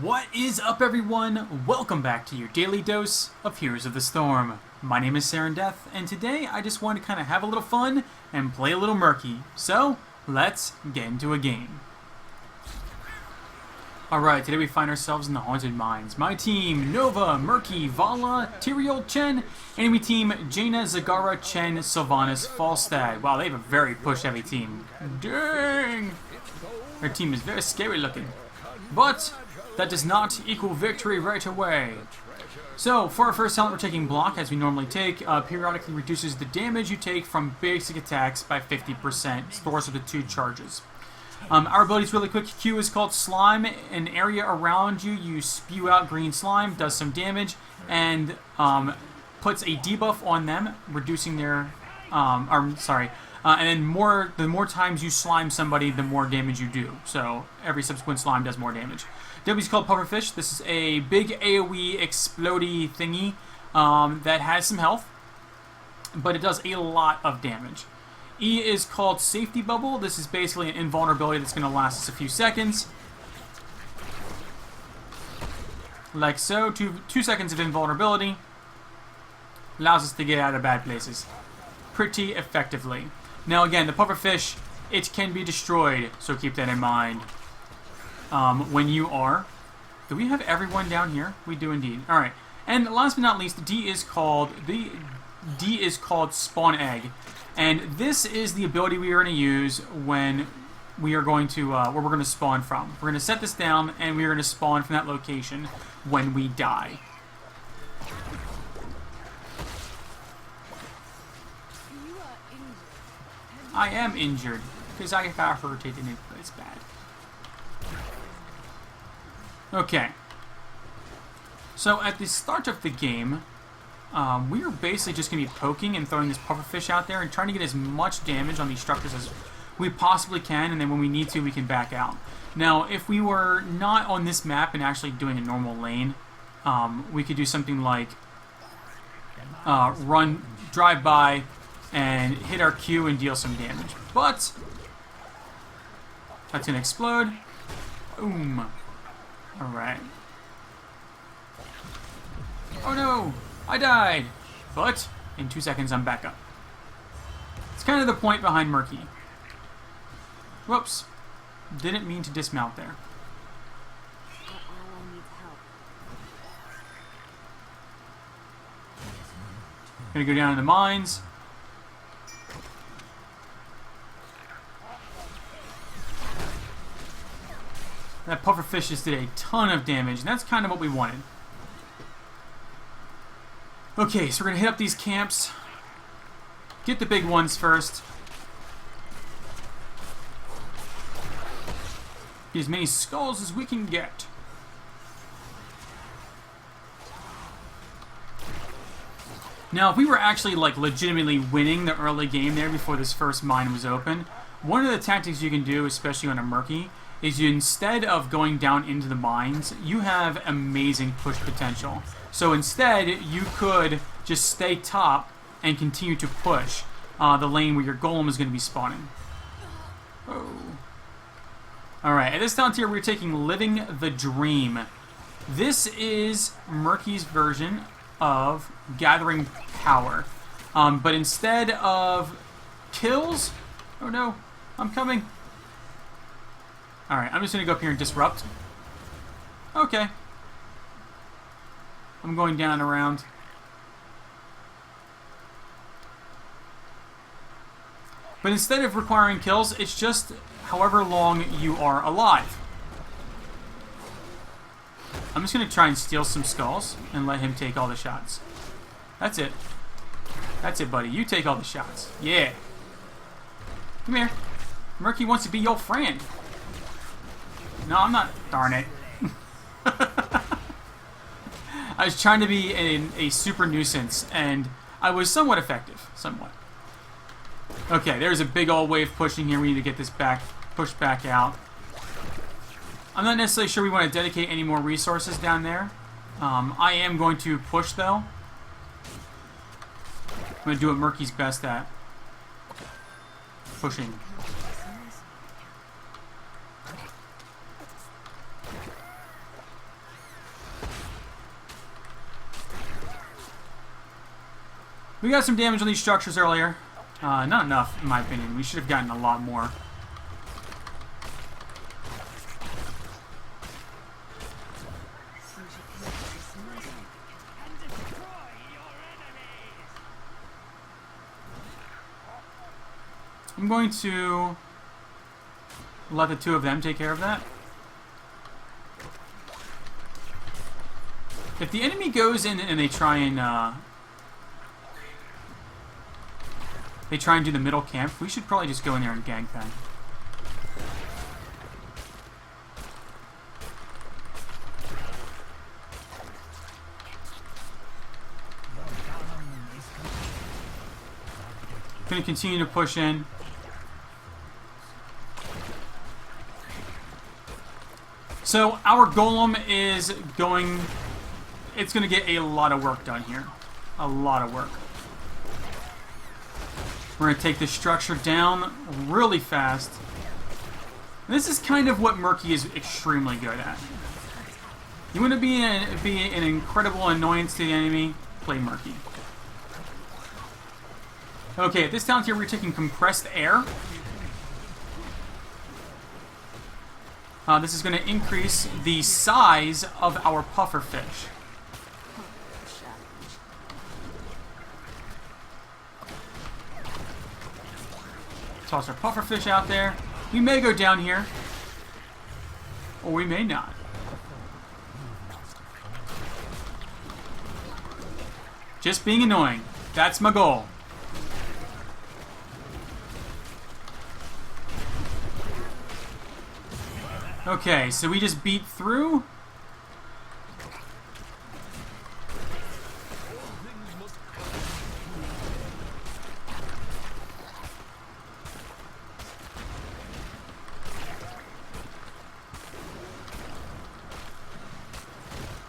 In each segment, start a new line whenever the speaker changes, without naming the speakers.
What is up, everyone? Welcome back to your daily dose of Heroes of the Storm. My name is Death, and today I just want to kind of have a little fun and play a little Murky. So, let's get into a game. Alright, today we find ourselves in the Haunted Mines. My team, Nova, Murky, Vala, Tyrael, Chen. Enemy team, Jaina, Zagara, Chen, Sylvanas, Falstad. Wow, they have a very push-heavy team. Dang! Their team is very scary looking. But that does not equal victory right away. So, for our first talent, we're taking Block, as we normally take. Periodically reduces the damage you take from basic attacks by 50%. Stores up to 2 charges. Our ability's really quick. Q is called Slime. An area around you, you spew out green slime, does some damage, and puts a debuff on them, reducing their... and then the more times you slime somebody, the more damage you do. So, every subsequent slime does more damage. W is called Pufferfish. This is a big AoE explodey thingy that has some health, but it does a lot of damage. E is called Safety Bubble. This is basically an invulnerability that's going to last us a few seconds. Like so. 2 seconds of invulnerability allows us to get out of bad places pretty effectively. Now again, the Pufferfish, it can be destroyed, so keep that in mind. When you are... Do we have everyone down here? We do indeed. Alright. And last but not least, D is called Spawn Egg. And this is the ability we are going to use when we are going to, where we're going to spawn from. We're going to set this down, and we are going to spawn from that location when we die. I am injured, because I got hurted and it's bad. Okay. So at the start of the game, we are basically just going to be poking and throwing this pufferfish out there and trying to get as much damage on these structures as we possibly can, and then when we need to, we can back out. Now, if we were not on this map and actually doing a normal lane, we could do something like drive by, and hit our Q and deal some damage. But that's going to explode. Boom. Alright. Oh no! I died! But in 2 seconds I'm back up. It's kind of the point behind Murky. Whoops. Didn't mean to dismount there. Gonna go down in the mines. That pufferfish just did a ton of damage, and that's kind of what we wanted. Okay, so we're going to hit up these camps. Get the big ones first. Get as many skulls as we can get. Now, if we were actually, like, legitimately winning the early game there before this first mine was open, one of the tactics you can do, especially on a Murky, is you, instead of going down into the mines, you have amazing push potential. So instead, you could just stay top and continue to push the lane where your golem is going to be spawning. Oh. Alright, at this down tier, we're taking Living the Dream. This is Murky's version of Gathering Power. But instead of kills... Oh no, I'm coming. Alright, I'm just going to go up here and disrupt. Okay. I'm going down and around. But instead of requiring kills, it's just however long you are alive. I'm just going to try and steal some skulls and let him take all the shots. That's it. That's it, buddy. You take all the shots. Yeah. Come here. Murky wants to be your friend. No, I'm not. Darn it. I was trying to be a super nuisance, and I was somewhat effective. Somewhat. Okay, there's a big old wave pushing here. We need to get this pushed back out. I'm not necessarily sure we want to dedicate any more resources down there. I am going to push, though. I'm going to do what Murky's best at. Pushing. We got some damage on these structures earlier. Not enough, in my opinion. We should have gotten a lot more. I'm going to let the two of them take care of that. If the enemy goes in and they try and do the middle camp, we should probably just go in there and gank them. Gonna continue to push in. So our golem is going... It's going to get a lot of work done here. A lot of work. We're going to take this structure down really fast. And this is kind of what Murky is extremely good at. You want to be an incredible annoyance to the enemy? Play Murky. Okay, at this talent here, we're taking compressed air. This is going to increase the size of our puffer fish. Toss our puffer fish out there. We may go down here, or we may not. Just being annoying. That's my goal. Okay, so we just beat through.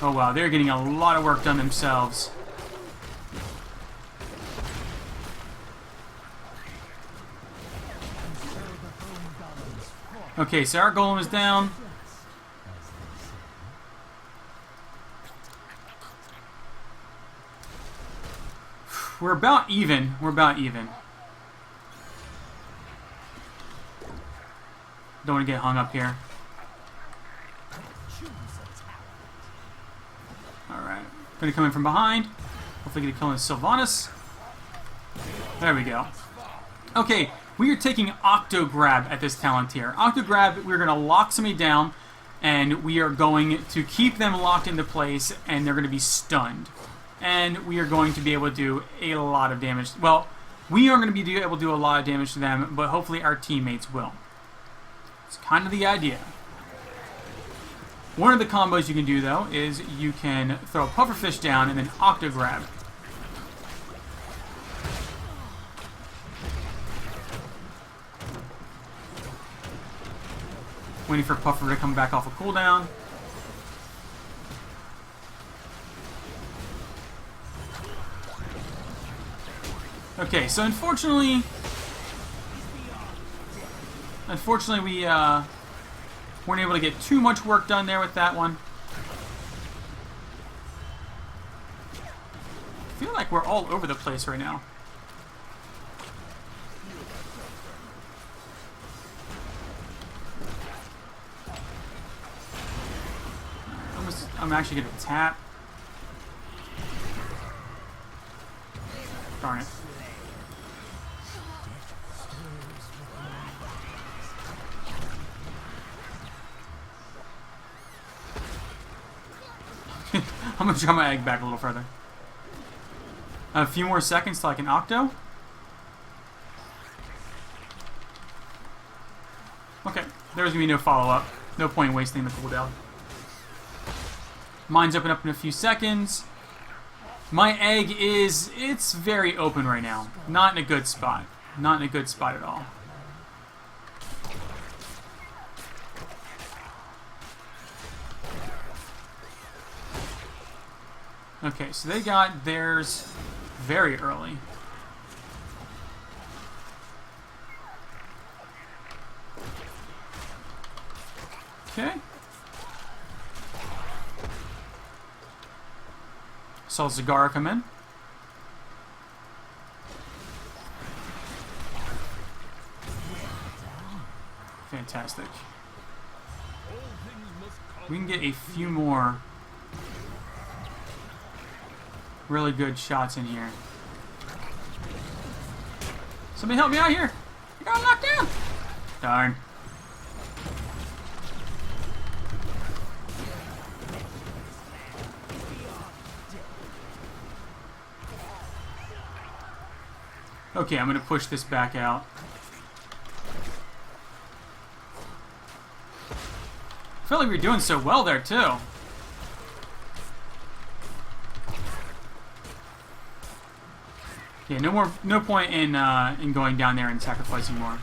Oh wow, they're getting a lot of work done themselves. Okay, so our golem is down. We're about even. We're about even. Don't want to get hung up here. Alright. Gonna come in from behind. Hopefully get a kill on Sylvanas. There we go. Okay, we are taking Octo Grab at this talent here. Octo Grab, we're going to lock somebody down, and we are going to keep them locked into place, and they're going to be stunned. And we are going to be able to do a lot of damage. Well, we are going to be able to do a lot of damage to them, but hopefully our teammates will. It's kind of the idea. One of the combos you can do, though, is you can throw a pufferfish down and then Octo Grab. Waiting for Puffer to come back off a cooldown. Okay, so unfortunately we weren't able to get too much work done there with that one. I feel like we're all over the place right now. I'm actually going to tap. Darn it. I'm going to draw my egg back a little further. A few more seconds till I can Octo. Okay, there's going to be no follow-up. No point in wasting the cooldown. Mine's open up in a few seconds. My egg it's very open right now. Not in a good spot. Not in a good spot at all. Okay, so they got theirs very early. Okay. Saw Zagara come in. We can get a few more really good shots in here. Somebody help me out here! I got knocked down! Darn. Okay, I'm gonna push this back out. I feel like we're doing so well there too. Yeah, no point in going down there and sacrificing more.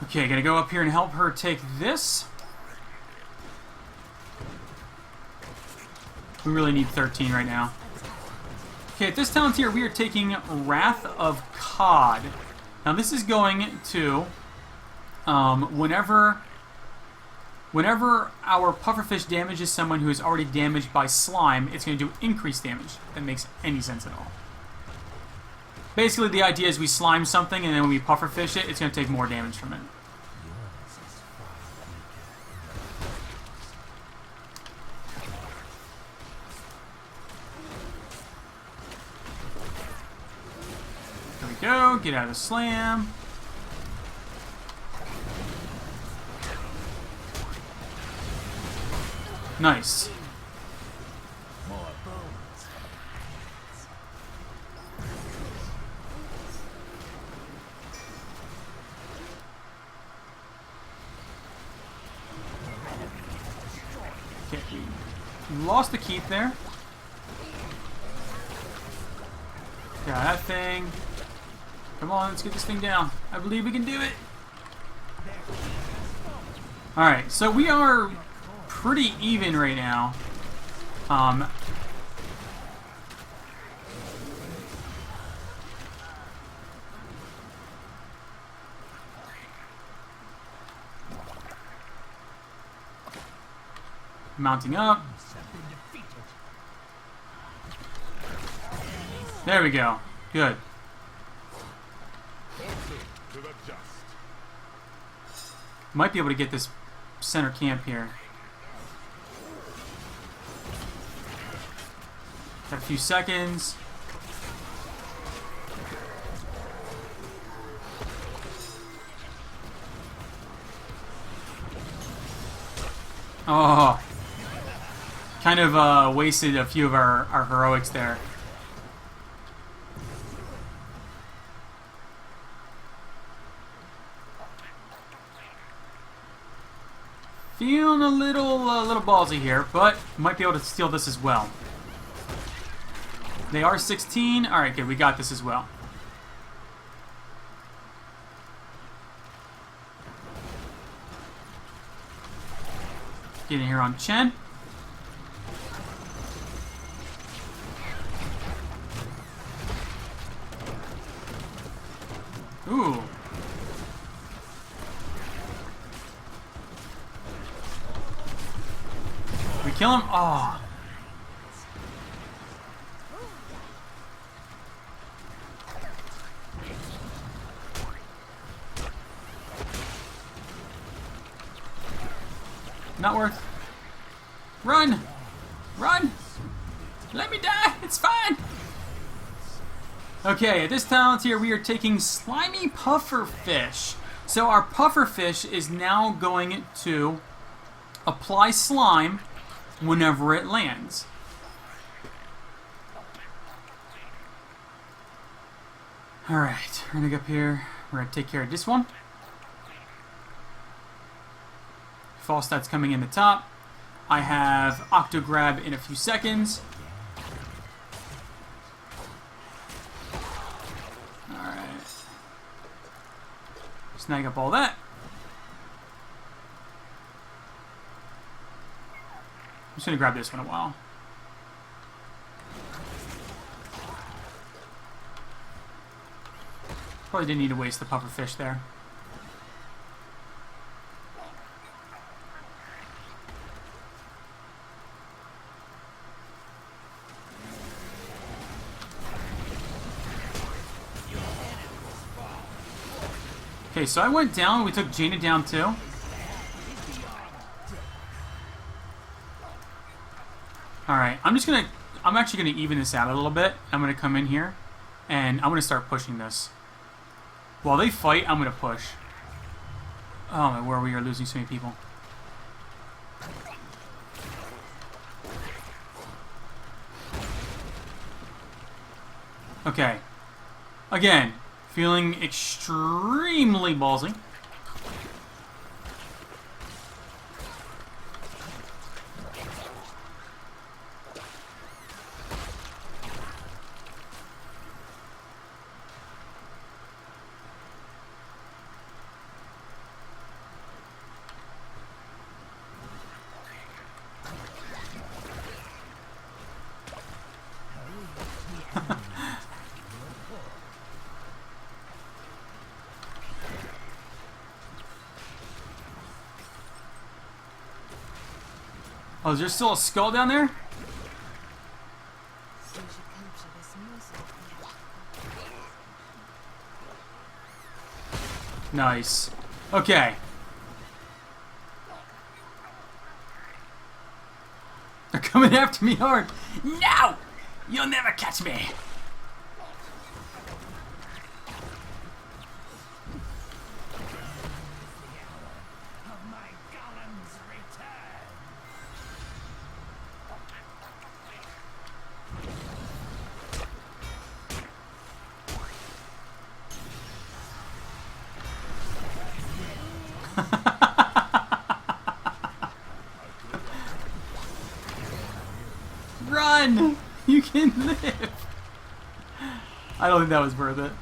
Okay, gonna go up here and help her take this. We really need 13 right now. Okay, at this talent tier, we are taking Wrath of Cod. Now, this is going to, whenever our pufferfish damages someone who is already damaged by slime, it's going to do increased damage. If that makes any sense at all. Basically, the idea is we slime something, and then when we pufferfish it, it's going to take more damage from it. Go, get out of the slam. Nice. Okay, we lost the keep there. Got that thing. Come on, let's get this thing down. I believe we can do it. Alright, so we are pretty even right now. Mounting up. There we go. Good. Might be able to get this center camp here. Got a few seconds. Oh, kind of wasted a few of our heroics there. Feeling a little ballsy here, but might be able to steal this as well. They are 16. All right, good. We got this as well. Get in here on Chen. Ooh. We kill him? Oh. Not worth. Run! Run! Let me die! It's fine! Okay, at this talent here, we are taking Slimy Pufferfish. So our Pufferfish is now going to apply slime whenever it lands. Alright, we're gonna go up here. We're gonna take care of this one. Falstaff's coming in the top. I have Octograb in a few seconds. Alright. Snag up all that. I'm just going to grab this one a while. Probably didn't need to waste the pufferfish there. Okay, so I went down. We took Jaina down too. Alright, I'm actually gonna even this out a little bit. I'm gonna come in here, and I'm gonna start pushing this. While they fight, I'm gonna push. Oh my word, we are losing so many people. Okay. Again, feeling extremely ballsy. Oh, is there still a skull down there? Nice. Okay. They're coming after me hard. No! You'll never catch me. Run! You can live! I don't think that was worth it.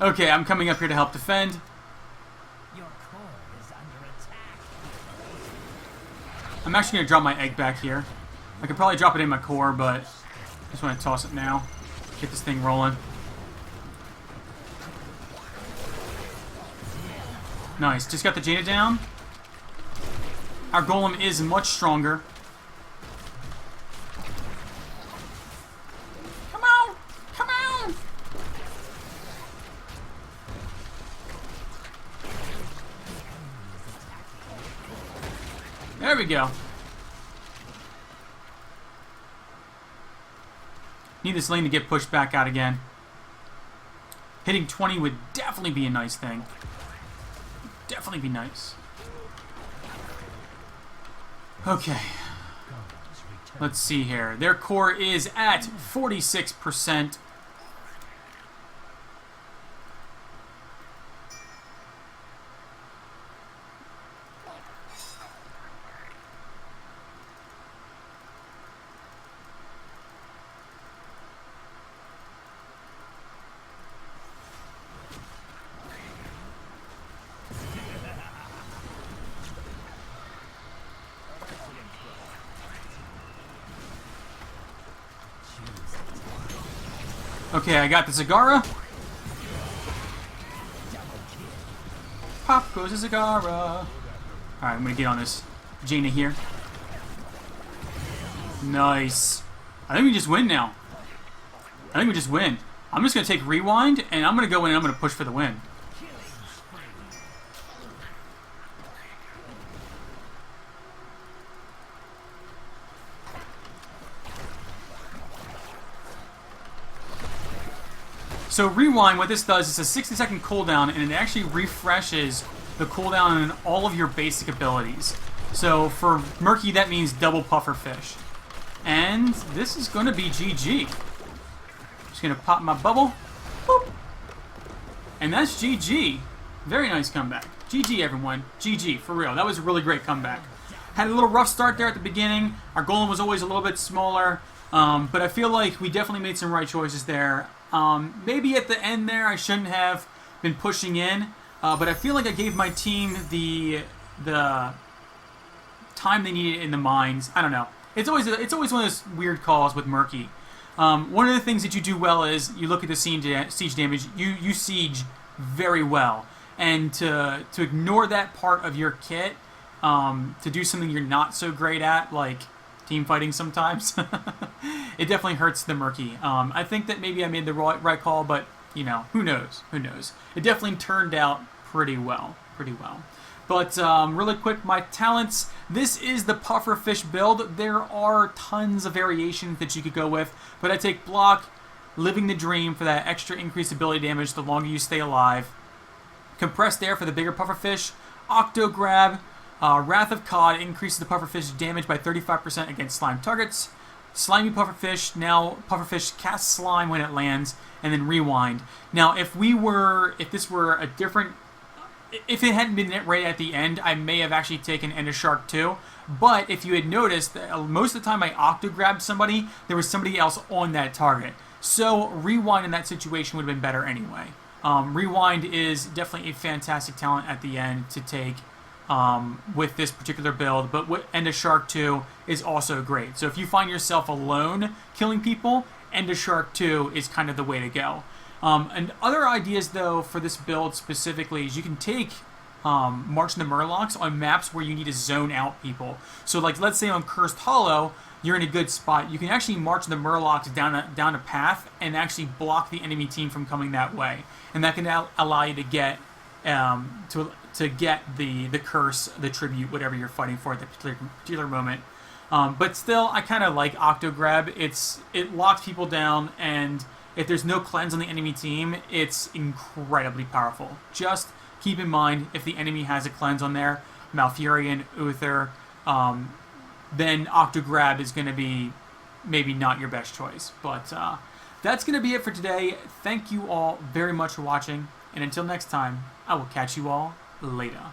Okay, I'm coming up here to help defend.
Your core is under attack.
I'm actually going to drop my egg back here. I could probably drop it in my core, but I just want to toss it now. Get this thing rolling. Nice. Just got the Jaina down. Our golem is much stronger. Come on! Come on! There we go. Need this lane to get pushed back out again. Hitting 20 would definitely be a nice thing. Definitely be nice. Okay. Let's see here. Their core is at 46%. Okay, I got the Zagara. Pop goes the Zagara. Alright, I'm gonna get on this Jaina here. Nice. I think we just win now. I think we just win. I'm just gonna take rewind, and I'm gonna go in and I'm gonna push for the win. So rewind, what this does is a 60-second cooldown, and it actually refreshes the cooldown on all of your basic abilities. So for Murky, that means double puffer fish. And this is going to be GG. Just going to pop my bubble. Boop. And that's GG. Very nice comeback. GG, everyone. GG, for real. That was a really great comeback. Had a little rough start there at the beginning. Our golem was always a little bit smaller. But I feel like we definitely made some right choices there. Maybe at the end there I shouldn't have been pushing in, but I feel like I gave my team the time they needed in the mines. I don't know. It's always one of those weird calls with Murky. One of the things that you do well is you look at the siege damage. You siege very well, and to ignore that part of your kit, to do something you're not so great at, like team fighting sometimes, it definitely hurts the Murky. I think that maybe I made the right call, but you know, who knows? Who knows? It definitely turned out pretty well. Pretty well. But really quick, my talents. This is the pufferfish build. There are tons of variations that you could go with, but I take block, living the dream for that extra increased ability damage the longer you stay alive. Compressed air for the bigger pufferfish. Octo grab. Wrath of Cod increases the pufferfish damage by 35% against slime targets. Slimy pufferfish. Now pufferfish casts slime when it lands, and then rewind. Now if this were a different, if it hadn't been right at the end, I may have actually taken End of Shark 2. But if you had noticed, most of the time I octo-grabbed somebody, there was somebody else on that target. So Rewind in that situation would have been better anyway. Rewind is definitely a fantastic talent at the end to take with this particular build. But End of Shark 2 is also great. So if you find yourself alone killing people, End of Shark 2 is kind of the way to go. And other ideas, though, for this build specifically is you can take Marching the Murlocs on maps where you need to zone out people. So, like, let's say on Cursed Hollow, you're in a good spot. You can actually march the Murlocs down a path and actually block the enemy team from coming that way. And that can allow you to get the curse, the tribute, whatever you're fighting for at that particular moment. But still, I kind of like Octo Grab. It locks people down, and if there's no cleanse on the enemy team, it's incredibly powerful. Just keep in mind, if the enemy has a cleanse on there, Malfurion, Uther, then Octo Grab is going to be maybe not your best choice. But that's going to be it for today. Thank you all very much for watching, and until next time, I will catch you all later.